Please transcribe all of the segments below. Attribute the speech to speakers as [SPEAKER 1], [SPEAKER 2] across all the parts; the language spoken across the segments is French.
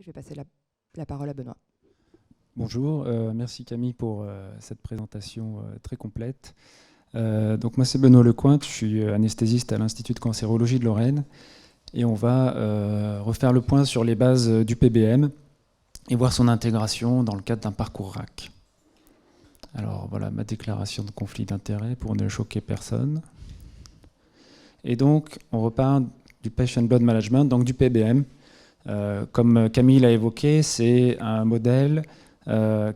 [SPEAKER 1] Et je vais passer la parole à Benoît.
[SPEAKER 2] Bonjour, merci Camille pour cette présentation très complète. Donc moi c'est Benoît Lecointe, je suis anesthésiste à l'Institut de cancérologie de Lorraine et on va refaire le point sur les bases du PBM et voir son intégration dans le cadre d'un parcours RAC. Alors voilà ma déclaration de conflit d'intérêt pour ne choquer personne. Et donc on repart du Patient Blood Management, donc du PBM. Comme Camille l'a évoqué, c'est un modèle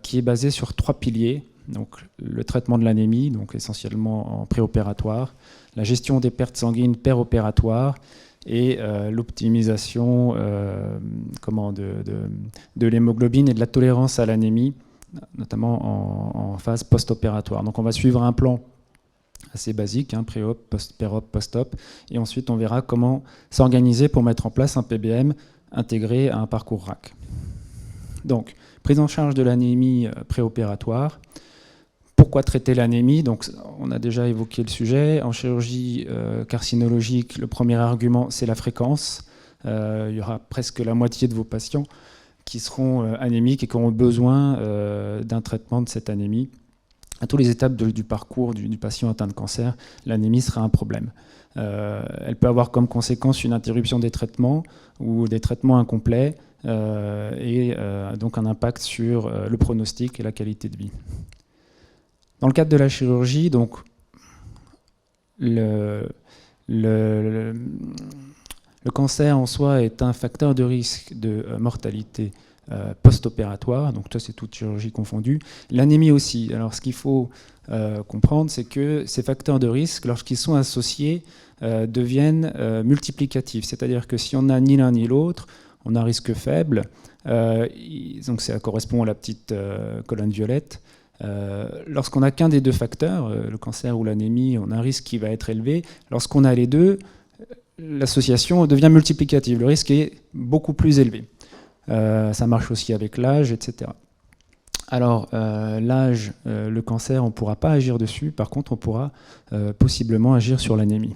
[SPEAKER 2] qui est basé sur 3 piliers. Donc, le traitement de l'anémie, donc essentiellement en préopératoire, la gestion des pertes sanguines péropératoires et l'optimisation de l'hémoglobine et de la tolérance à l'anémie, notamment en phase post-opératoire. Donc on va suivre un plan assez basique, pré-op, post-op, post-op, et ensuite on verra comment s'organiser pour mettre en place un PBM intégré à un parcours RAC. Donc, prise en charge de l'anémie préopératoire. Pourquoi traiter l'anémie? Donc, on a déjà évoqué le sujet. En chirurgie carcinologique, le premier argument, c'est la fréquence. Il y aura presque la moitié de vos patients qui seront anémiques et qui auront besoin d'un traitement de cette anémie. À toutes les étapes du parcours du patient atteint de cancer, l'anémie sera un problème. Elle peut avoir comme conséquence une interruption des traitements ou des traitements incomplets et donc un impact sur le pronostic et la qualité de vie. Dans le cadre de la chirurgie, donc, le cancer en soi est un facteur de risque de mortalité post-opératoire, donc ça c'est toute chirurgie confondue. L'anémie aussi. Alors ce qu'il faut comprendre, c'est que ces facteurs de risque, lorsqu'ils sont associés, deviennent multiplicatifs. C'est-à-dire que si on n'a ni l'un ni l'autre, on a un risque faible. Donc ça correspond à la petite colonne violette. Lorsqu'on n'a qu'un des deux facteurs, le cancer ou l'anémie, on a un risque qui va être élevé. Lorsqu'on a les deux, l'association devient multiplicative. Le risque est beaucoup plus élevé. Ça marche aussi avec l'âge, etc. Alors, l'âge, le cancer, on ne pourra pas agir dessus. Par contre, on pourra possiblement agir sur l'anémie.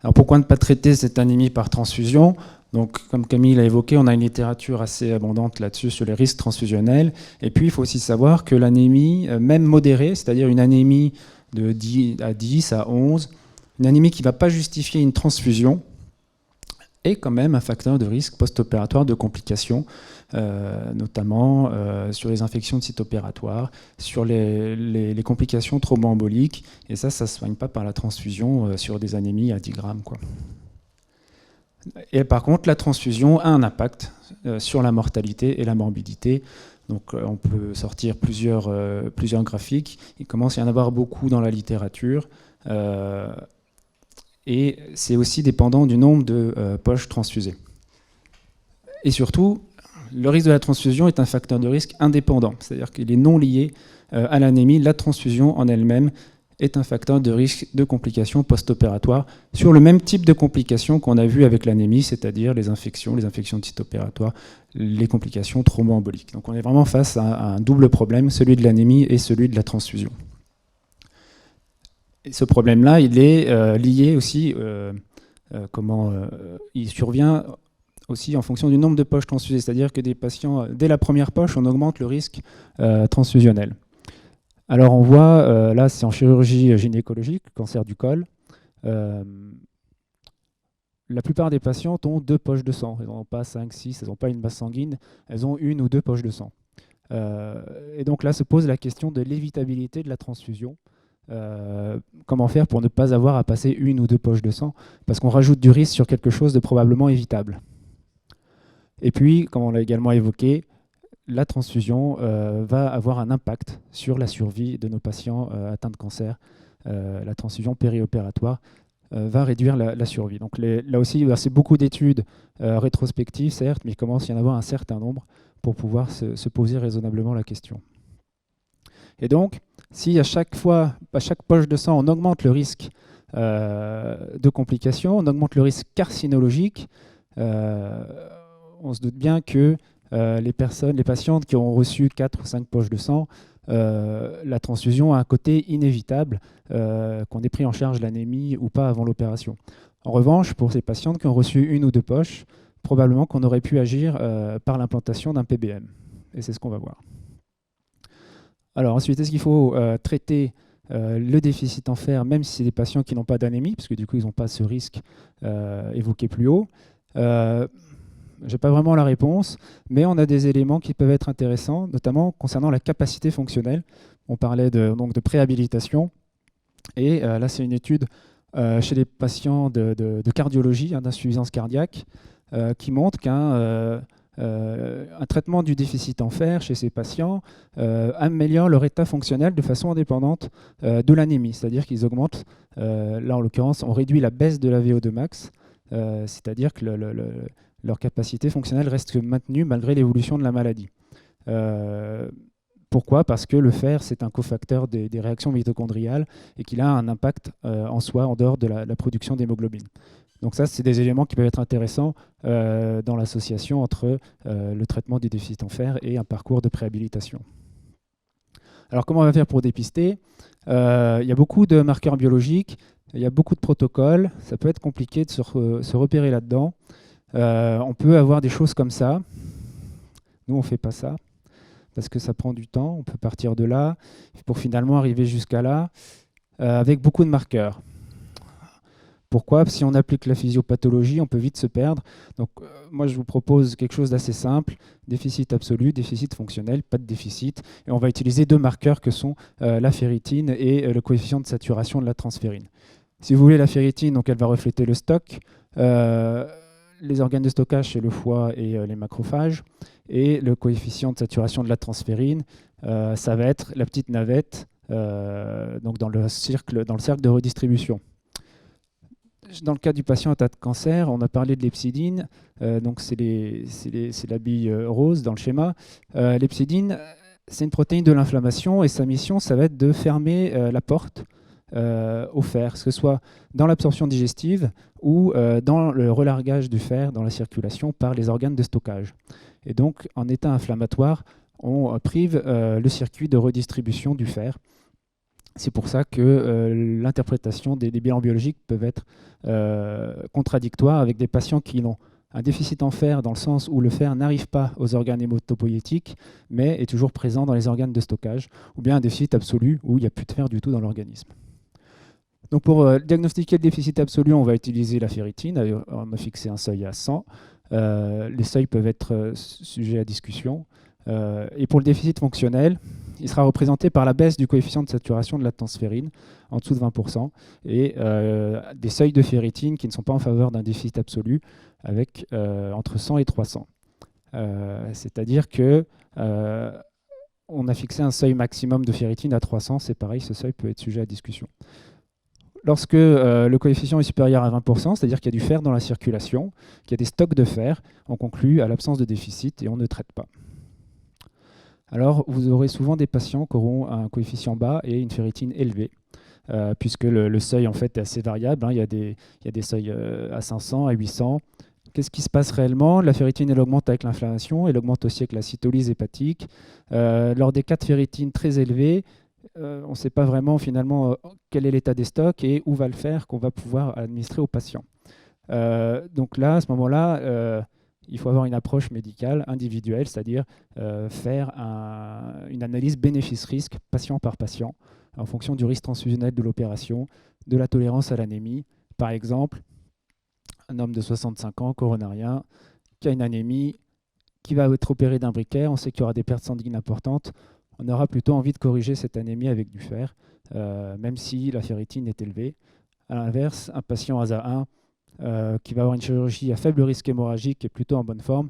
[SPEAKER 2] Alors, pourquoi ne pas traiter cette anémie par transfusion? Donc, comme Camille l'a évoqué, on a une littérature assez abondante là-dessus sur les risques transfusionnels. Et puis, il faut aussi savoir que l'anémie, même modérée, c'est-à-dire une anémie de 10 à 11, une anémie qui ne va pas justifier une transfusion, est quand même un facteur de risque post-opératoire de complications, notamment sur les infections de site opératoire, sur les complications thromboemboliques. Et ça ne se soigne pas par la transfusion sur des anémies à 10 grammes, quoi. Et par contre, la transfusion a un impact sur la mortalité et la morbidité. Donc on peut sortir plusieurs graphiques. Il commence à y en avoir beaucoup dans la littérature. Et c'est aussi dépendant du nombre de poches transfusées. Et surtout, le risque de la transfusion est un facteur de risque indépendant, c'est-à-dire qu'il est non lié à l'anémie. La transfusion en elle-même est un facteur de risque de complications post-opératoires sur le même type de complications qu'on a vu avec l'anémie, c'est-à-dire les infections de site opératoire, les complications thromboemboliques. Donc on est vraiment face à un double problème, celui de l'anémie et celui de la transfusion. Et ce problème-là, il est lié aussi, il survient aussi en fonction du nombre de poches transfusées, c'est-à-dire que des patients, dès la première poche, on augmente le risque transfusionnel. Alors on voit, là c'est en chirurgie gynécologique, cancer du col, la plupart des patientes ont 2 poches de sang, elles n'ont pas 5, 6, elles n'ont pas une masse sanguine, elles ont 1 ou 2 poches de sang. Et donc là se pose la question de l'évitabilité de la transfusion. Comment faire pour ne pas avoir à passer 1 ou 2 poches de sang, parce qu'on rajoute du risque sur quelque chose de probablement évitable. Et puis, comme on l'a également évoqué, la transfusion va avoir un impact sur la survie de nos patients atteints de cancer. La transfusion périopératoire va réduire la survie. Donc là aussi, c'est beaucoup d'études rétrospectives, certes, mais il commence à y en avoir un certain nombre pour pouvoir se poser raisonnablement la question. Et donc, si à chaque poche de sang, on augmente le risque de complications, on augmente le risque carcinologique, on se doute bien que les patientes qui ont reçu 4 ou 5 poches de sang, la transfusion a un côté inévitable, qu'on ait pris en charge l'anémie ou pas avant l'opération. En revanche, pour ces patientes qui ont reçu 1 ou 2 poches, probablement qu'on aurait pu agir par l'implantation d'un PBM. Et c'est ce qu'on va voir. Alors ensuite, est-ce qu'il faut traiter le déficit en fer, même si c'est des patients qui n'ont pas d'anémie, parce que du coup, ils n'ont pas ce risque évoqué plus haut? Je n'ai pas vraiment la réponse, mais on a des éléments qui peuvent être intéressants, notamment concernant la capacité fonctionnelle. On parlait donc de préhabilitation, et là, c'est une étude chez les patients de cardiologie, d'insuffisance cardiaque, qui montre qu'un traitement du déficit en fer chez ces patients améliore leur état fonctionnel de façon indépendante de l'anémie, c'est-à-dire qu'ils augmentent, là en l'occurrence, on réduit la baisse de la VO2 max, c'est-à-dire que leur capacité fonctionnelle reste maintenue malgré l'évolution de la maladie. Pourquoi? Parce que le fer, c'est un cofacteur des réactions mitochondriales et qu'il a un impact en soi, en dehors de la production d'hémoglobine. Donc ça, c'est des éléments qui peuvent être intéressants dans l'association entre le traitement du déficit en fer et un parcours de préhabilitation. Alors comment on va faire pour dépister? Il y a beaucoup de marqueurs biologiques, il y a beaucoup de protocoles, ça peut être compliqué de se repérer là-dedans. On peut avoir des choses comme ça. Nous, on ne fait pas ça, parce que ça prend du temps. On peut partir de là, pour finalement arriver jusqu'à là, avec beaucoup de marqueurs. Pourquoi? Si on applique la physiopathologie, on peut vite se perdre. Donc, moi, je vous propose quelque chose d'assez simple. Déficit absolu, déficit fonctionnel, pas de déficit. Et on va utiliser deux marqueurs que sont la ferritine et le coefficient de saturation de la transférine. Si vous voulez, la ferritine, donc, elle va refléter le stock. Les organes de stockage, c'est le foie et les macrophages. Et le coefficient de saturation de la transférine, ça va être la petite navette donc dans le cercle de redistribution. Dans le cas du patient atteint de cancer, on a parlé de l'hepcidine, donc c'est la bille rose dans le schéma. L'hepcidine, c'est une protéine de l'inflammation et sa mission, ça va être de fermer la porte au fer, que ce soit dans l'absorption digestive ou dans le relargage du fer dans la circulation par les organes de stockage. Et donc, en état inflammatoire, on prive le circuit de redistribution du fer. C'est pour ça que l'interprétation des bilans biologiques peuvent être contradictoires avec des patients qui ont un déficit en fer dans le sens où le fer n'arrive pas aux organes hématopoïétiques, mais est toujours présent dans les organes de stockage, ou bien un déficit absolu où il n'y a plus de fer du tout dans l'organisme. Donc pour diagnostiquer le déficit absolu, on va utiliser la ferritine. On a fixé un seuil à 100. Les seuils peuvent être sujets à discussion. Et pour le déficit fonctionnel, il sera représenté par la baisse du coefficient de saturation de la transférine en dessous de 20% et des seuils de ferritine qui ne sont pas en faveur d'un déficit absolu avec entre 100 et 300. C'est-à-dire que on a fixé un seuil maximum de ferritine à 300, c'est pareil, ce seuil peut être sujet à discussion. Lorsque le coefficient est supérieur à 20%, c'est-à-dire qu'il y a du fer dans la circulation, qu'il y a des stocks de fer, on conclut à l'absence de déficit et on ne traite pas. Alors, vous aurez souvent des patients qui auront un coefficient bas et une ferritine élevée, puisque le seuil en fait est assez variable. Il y a des seuils à 500, à 800. Qu'est-ce qui se passe réellement? La ferritine, elle augmente avec l'inflammation, elle augmente aussi avec la cytolyse hépatique. Lors des cas de ferritine très élevés, on ne sait pas vraiment finalement quel est l'état des stocks et où va le fer qu'on va pouvoir administrer aux patients. Donc là, à ce moment-là, il faut avoir une approche médicale individuelle, c'est-à-dire faire une analyse bénéfice-risque patient par patient en fonction du risque transfusionnel de l'opération, de la tolérance à l'anémie. Par exemple, un homme de 65 ans, coronarien, qui a une anémie, qui va être opéré d'un briquet, on sait qu'il y aura des pertes sanguines importantes, on aura plutôt envie de corriger cette anémie avec du fer, même si la ferritine est élevée. À l'inverse, un patient ASA1 qui va avoir une chirurgie à faible risque hémorragique et plutôt en bonne forme,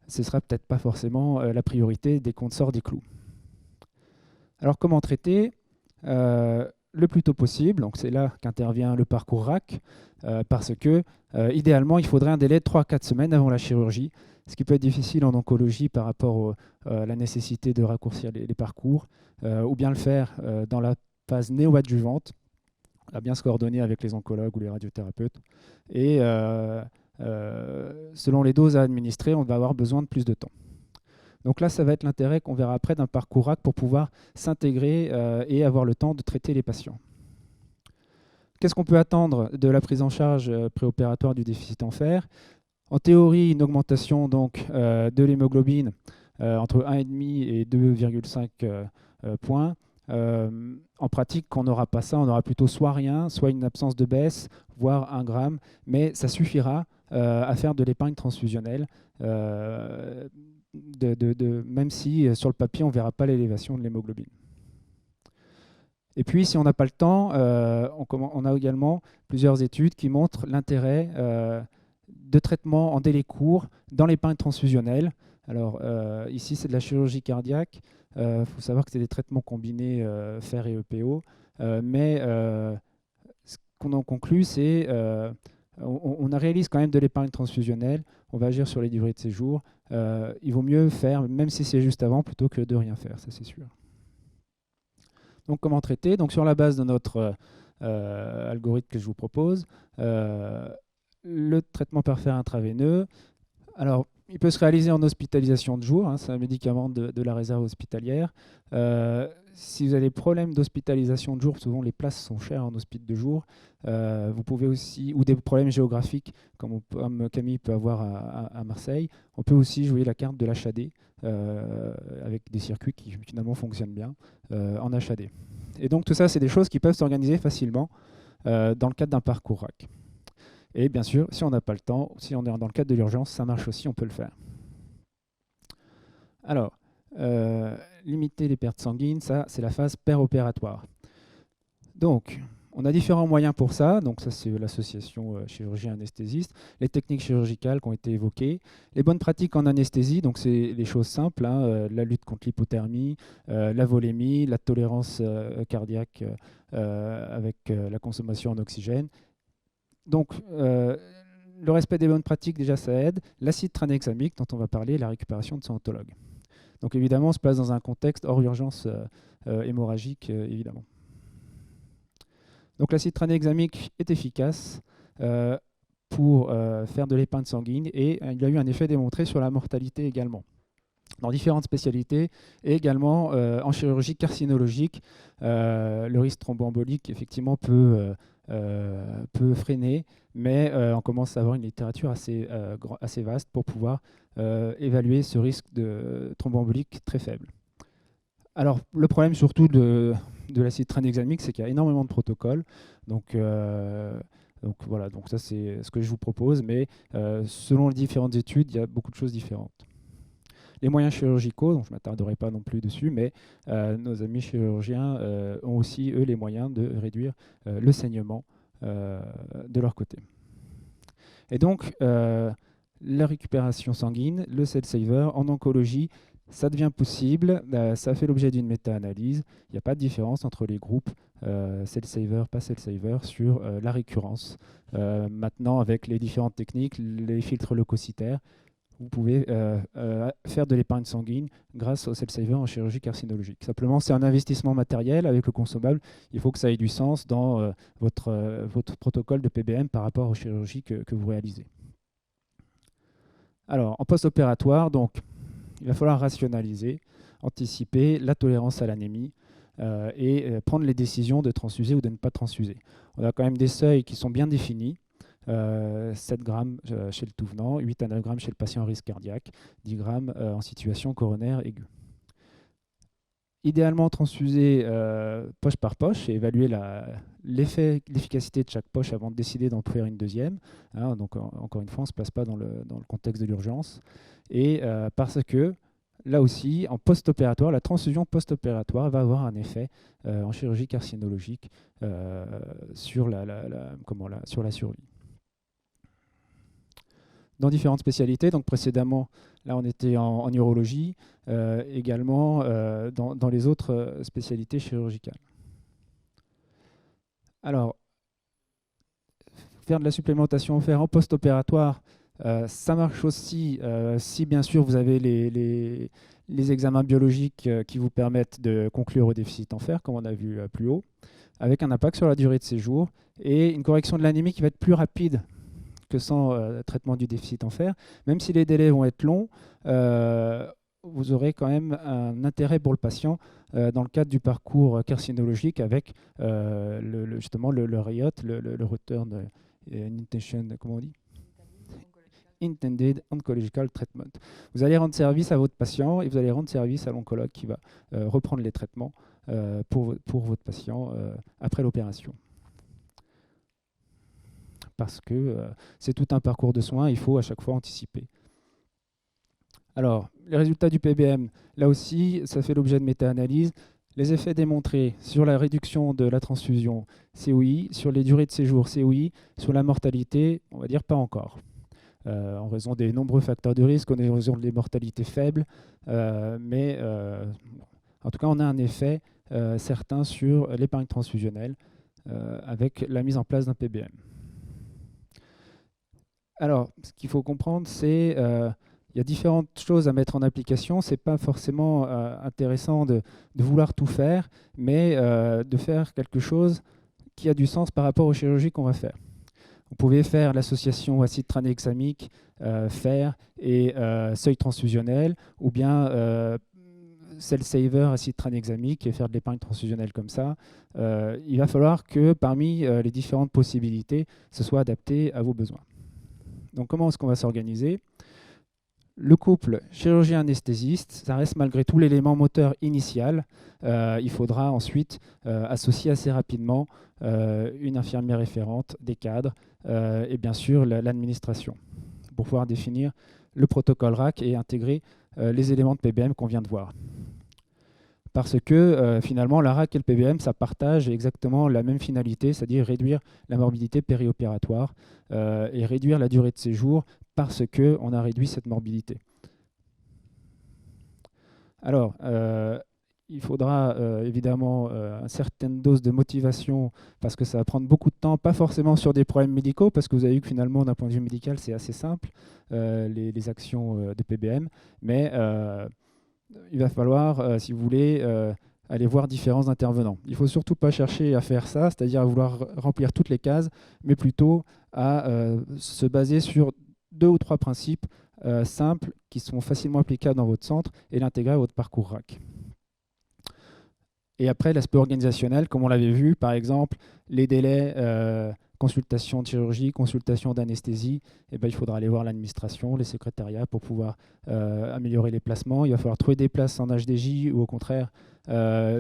[SPEAKER 2] ce ne sera peut-être pas forcément la priorité dès qu'on sort des clous. Alors comment traiter le plus tôt possible? Donc c'est là qu'intervient le parcours RAC, parce que idéalement il faudrait un délai de 3-4 semaines avant la chirurgie, ce qui peut être difficile en oncologie par rapport à la nécessité de raccourcir les parcours, ou bien le faire dans la phase néoadjuvante, à bien se coordonner avec les oncologues ou les radiothérapeutes. Et selon les doses à administrer, on va avoir besoin de plus de temps. Donc là, ça va être l'intérêt qu'on verra après d'un parcours RAC pour pouvoir s'intégrer et avoir le temps de traiter les patients. Qu'est-ce qu'on peut attendre de la prise en charge préopératoire du déficit en fer? En théorie, une augmentation donc, de l'hémoglobine entre 1,5 et 2,5 points. En pratique, on n'aura pas ça, on aura plutôt soit rien, soit une absence de baisse, voire 1 gramme, mais ça suffira à faire de l'épargne transfusionnelle, même si sur le papier, on ne verra pas l'élévation de l'hémoglobine. Et puis, si on n'a pas le temps, on a également plusieurs études qui montrent l'intérêt de traitements en délai court dans l'épargne transfusionnelle. Alors, ici, c'est de la chirurgie cardiaque. Il faut savoir que c'est des traitements combinés fer et EPO. Mais ce qu'on en conclut, c'est on réalise quand même de l'épargne transfusionnelle. On va agir sur les durées de séjour. Il vaut mieux faire, même si c'est juste avant, plutôt que de rien faire, ça c'est sûr. Donc, comment traiter? Donc, sur la base de notre algorithme que je vous propose, le traitement par fer intraveineux, alors, il peut se réaliser en hospitalisation de jour, hein, c'est un médicament de la réserve hospitalière. Si vous avez des problèmes d'hospitalisation de jour, souvent les places sont chères en hospice de jour, vous pouvez aussi, ou des problèmes géographiques, comme Camille peut avoir à Marseille, on peut aussi jouer la carte de l'HAD, avec des circuits qui finalement fonctionnent bien en HAD. Et donc tout ça, c'est des choses qui peuvent s'organiser facilement dans le cadre d'un parcours RAC. Et bien sûr, si on n'a pas le temps, si on est dans le cadre de l'urgence, ça marche aussi, on peut le faire. Alors, limiter les pertes sanguines, ça c'est la phase péropératoire. Donc, on a différents moyens pour ça. Donc ça c'est l'association chirurgien-anesthésiste, les techniques chirurgicales qui ont été évoquées, les bonnes pratiques en anesthésie, donc c'est les choses simples, hein, la lutte contre l'hypothermie, la volémie, la tolérance cardiaque avec la consommation en oxygène. Donc, le respect des bonnes pratiques, déjà, ça aide. L'acide tranexamique, dont on va parler, la récupération de son autologue. Donc, évidemment, on se place dans un contexte hors urgence hémorragique, évidemment. Donc, l'acide tranexamique est efficace pour faire de l'épargne sanguine et il a eu un effet démontré sur la mortalité également. Dans différentes spécialités et également en chirurgie carcinologique, le risque thromboembolique, effectivement, peut freiner, mais on commence à avoir une littérature assez vaste pour pouvoir évaluer ce risque de thromboembolique très faible. Alors, le problème surtout de l'acide tranexamique, c'est qu'il y a énormément de protocoles. Donc voilà, donc ça c'est ce que je vous propose, mais selon les différentes études, il y a beaucoup de choses différentes. Les moyens chirurgicaux, donc je ne m'attarderai pas non plus dessus, mais nos amis chirurgiens ont aussi, eux, les moyens de réduire le saignement de leur côté. Et donc, la récupération sanguine, le cell saver, en oncologie, ça devient possible, ça fait l'objet d'une méta-analyse. Il n'y a pas de différence entre les groupes cell saver, pas cell saver, sur la récurrence. Maintenant, avec les différentes techniques, les filtres leucocytaires, vous pouvez faire de l'épargne sanguine grâce au cell saver en chirurgie carcinologique. Simplement, c'est un investissement matériel avec le consommable. Il faut que ça ait du sens dans votre protocole de PBM par rapport aux chirurgies que vous réalisez. Alors, en post-opératoire, donc, il va falloir rationaliser, anticiper la tolérance à l'anémie et prendre les décisions de transfuser ou de ne pas transfuser. On a quand même des seuils qui sont bien définis. 7 grammes chez le tout venant, 8 à 9 grammes chez le patient à risque cardiaque, 10 grammes en situation coronaire aiguë. Idéalement transfuser poche par poche et évaluer l'efficacité de chaque poche avant de décider d'en faire une deuxième. Hein, donc encore une fois, on ne se place pas dans le contexte de l'urgence. Et parce que là aussi, en post-opératoire, la transfusion post-opératoire va avoir un effet en chirurgie carcinologique sur la survie. Dans différentes spécialités, donc précédemment, là on était en urologie, également dans les autres spécialités chirurgicales. Alors, faire de la supplémentation fer en post-opératoire, ça marche aussi si bien sûr vous avez les examens biologiques qui vous permettent de conclure au déficit en fer, comme on a vu plus haut, avec un impact sur la durée de séjour et une correction de l'anémie qui va être plus rapide que sans traitement du déficit en fer. Même si les délais vont être longs, vous aurez quand même un intérêt pour le patient dans le cadre du parcours carcinologique avec justement le RIOT, le Return Intention, comment on dit intended oncological treatment. Vous allez rendre service à votre patient et vous allez rendre service à l'oncologue qui va reprendre les traitements pour votre patient après l'opération. Parce que c'est tout un parcours de soins, il faut à chaque fois anticiper. Alors, les résultats du PBM, là aussi, ça fait l'objet de méta-analyses. Les effets démontrés sur la réduction de la transfusion, c'est oui. Sur les durées de séjour, c'est oui. Sur la mortalité, on va dire pas encore. En raison des nombreux facteurs de risque, en raison des mortalités faibles. Mais en tout cas, on a un effet certain sur l'épargne transfusionnelle avec la mise en place d'un PBM. Alors, ce qu'il faut comprendre, c'est il y a différentes choses à mettre en application. Ce n'est pas forcément intéressant de vouloir tout faire, mais de faire quelque chose qui a du sens par rapport aux chirurgies qu'on va faire. Vous pouvez faire l'association acide tranexamique, fer et seuil transfusionnel, ou bien cell saver acide tranexamique et faire de l'épargne transfusionnelle comme ça. Il va falloir que parmi les différentes possibilités, ce soit adapté à vos besoins. Donc comment est-ce qu'on va s'organiser ? Le couple chirurgien-anesthésiste, ça reste malgré tout l'élément moteur initial. Il faudra ensuite associer assez rapidement une infirmière référente, des cadres et bien sûr l'administration pour pouvoir définir le protocole RAC et intégrer les éléments de PBM qu'on vient de voir. Parce que finalement, la RAC et le PBM, ça partage exactement la même finalité, c'est-à-dire réduire la morbidité périopératoire et réduire la durée de séjour parce qu'on a réduit cette morbidité. Alors, il faudra évidemment une certaine dose de motivation parce que ça va prendre beaucoup de temps, pas forcément sur des problèmes médicaux, parce que vous avez vu que finalement, d'un point de vue médical, c'est assez simple, les actions de PBM, mais il va falloir, si vous voulez, aller voir différents intervenants. Il ne faut surtout pas chercher à faire ça, c'est-à-dire à vouloir remplir toutes les cases, mais plutôt à se baser sur 2 ou 3 principes simples qui sont facilement applicables dans votre centre et l'intégrer à votre parcours RAC. Et après, l'aspect organisationnel, comme on l'avait vu, par exemple, les délais, consultation de chirurgie, consultation d'anesthésie, eh ben, il faudra aller voir l'administration, les secrétariats pour pouvoir améliorer les placements. Il va falloir trouver des places en HDJ ou au contraire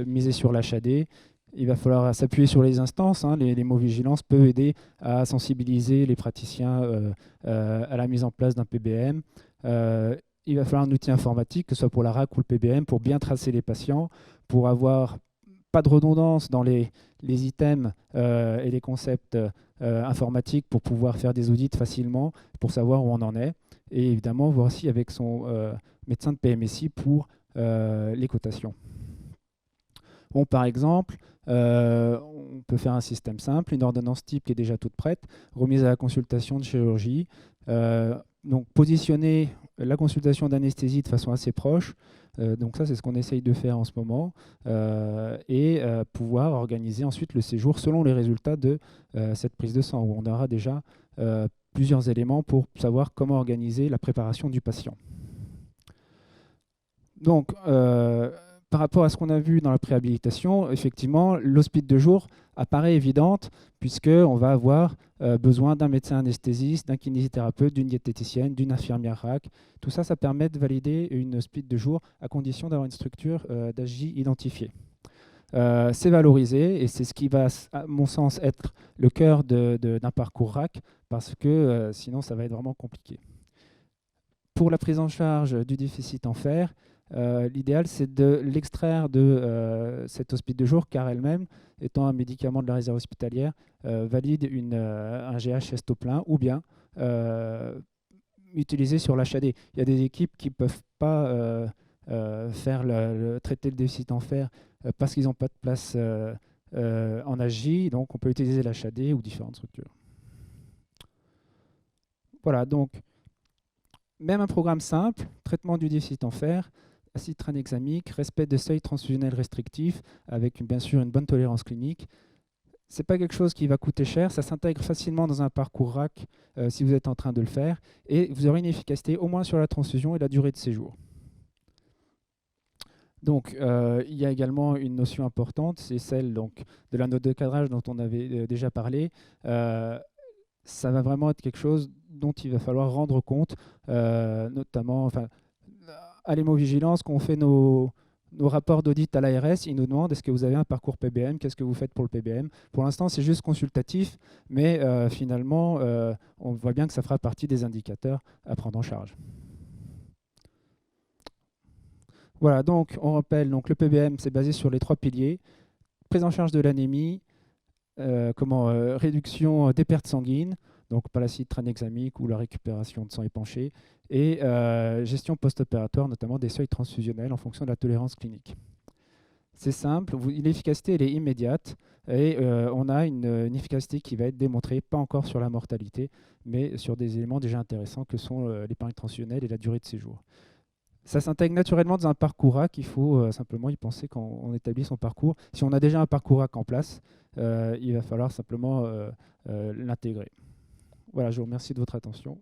[SPEAKER 2] miser sur l'HAD. Il va falloir s'appuyer sur les instances. Les mots vigilance peuvent aider à sensibiliser les praticiens à la mise en place d'un PBM. Il va falloir un outil informatique, que ce soit pour la RAC ou le PBM, pour bien tracer les patients, pour avoir pas de redondance dans les items et les concepts informatiques pour pouvoir faire des audits facilement, pour savoir où on en est. Et évidemment, voir aussi avec son médecin de PMSI pour les cotations. Bon, par exemple, on peut faire un système simple, une ordonnance type qui est déjà toute prête, remise à la consultation de chirurgie. Donc, positionner la consultation d'anesthésie de façon assez proche. Donc ça, c'est ce qu'on essaye de faire en ce moment. Et pouvoir organiser ensuite le séjour selon les résultats de cette prise de sang, où on aura déjà plusieurs éléments pour savoir comment organiser la préparation du patient. Donc, par rapport à ce qu'on a vu dans la préhabilitation, effectivement, l'hospice de jour apparaît évidente puisqu'on va avoir besoin d'un médecin anesthésiste, d'un kinésithérapeute, d'une diététicienne, d'une infirmière RAC. Tout ça, ça permet de valider une hospice de jour à condition d'avoir une structure d'AJ identifiée. C'est valorisé et c'est ce qui va, à mon sens, être le cœur d'un parcours RAC parce que sinon, ça va être vraiment compliqué. Pour la prise en charge du déficit en fer, l'idéal, c'est de l'extraire de cet hospice de jour, car elle-même, étant un médicament de la réserve hospitalière, valide un GH estoplein ou bien utilisé sur l'HAD. Il y a des équipes qui ne peuvent pas traiter le déficit en fer parce qu'ils n'ont pas de place en AJ, donc on peut utiliser l'HAD ou différentes structures. Voilà, donc même un programme simple, traitement du déficit en fer, acide tranexamique, respect de seuil transfusionnel restrictif, avec bien sûr une bonne tolérance clinique. Ce n'est pas quelque chose qui va coûter cher, ça s'intègre facilement dans un parcours RAC si vous êtes en train de le faire, et vous aurez une efficacité au moins sur la transfusion et la durée de séjour. Donc, il y a également une notion importante, c'est celle donc, de la note de cadrage dont on avait déjà parlé. Ça va vraiment être quelque chose dont il va falloir rendre compte, notamment à l'hémovigilance, quand on fait nos rapports d'audit à l'ARS, ils nous demandent est-ce que vous avez un parcours PBM, qu'est-ce que vous faites pour le PBM. Pour l'instant, c'est juste consultatif, mais finalement, on voit bien que ça fera partie des indicateurs à prendre en charge. Voilà, donc on rappelle, donc, le PBM, c'est basé sur les 3 piliers. Prise en charge de l'anémie, réduction des pertes sanguines, donc par l'acide tranexamique ou la récupération de sang épanché, et gestion post-opératoire, notamment des seuils transfusionnels en fonction de la tolérance clinique. C'est simple, l'efficacité elle est immédiate et on a une efficacité qui va être démontrée, pas encore sur la mortalité, mais sur des éléments déjà intéressants que sont l'épargne transfusionnelle et la durée de séjour. Ça s'intègre naturellement dans un parcours AC, il faut simplement y penser quand on établit son parcours. Si on a déjà un parcours AC en place, il va falloir simplement l'intégrer. Voilà, je vous remercie de votre attention.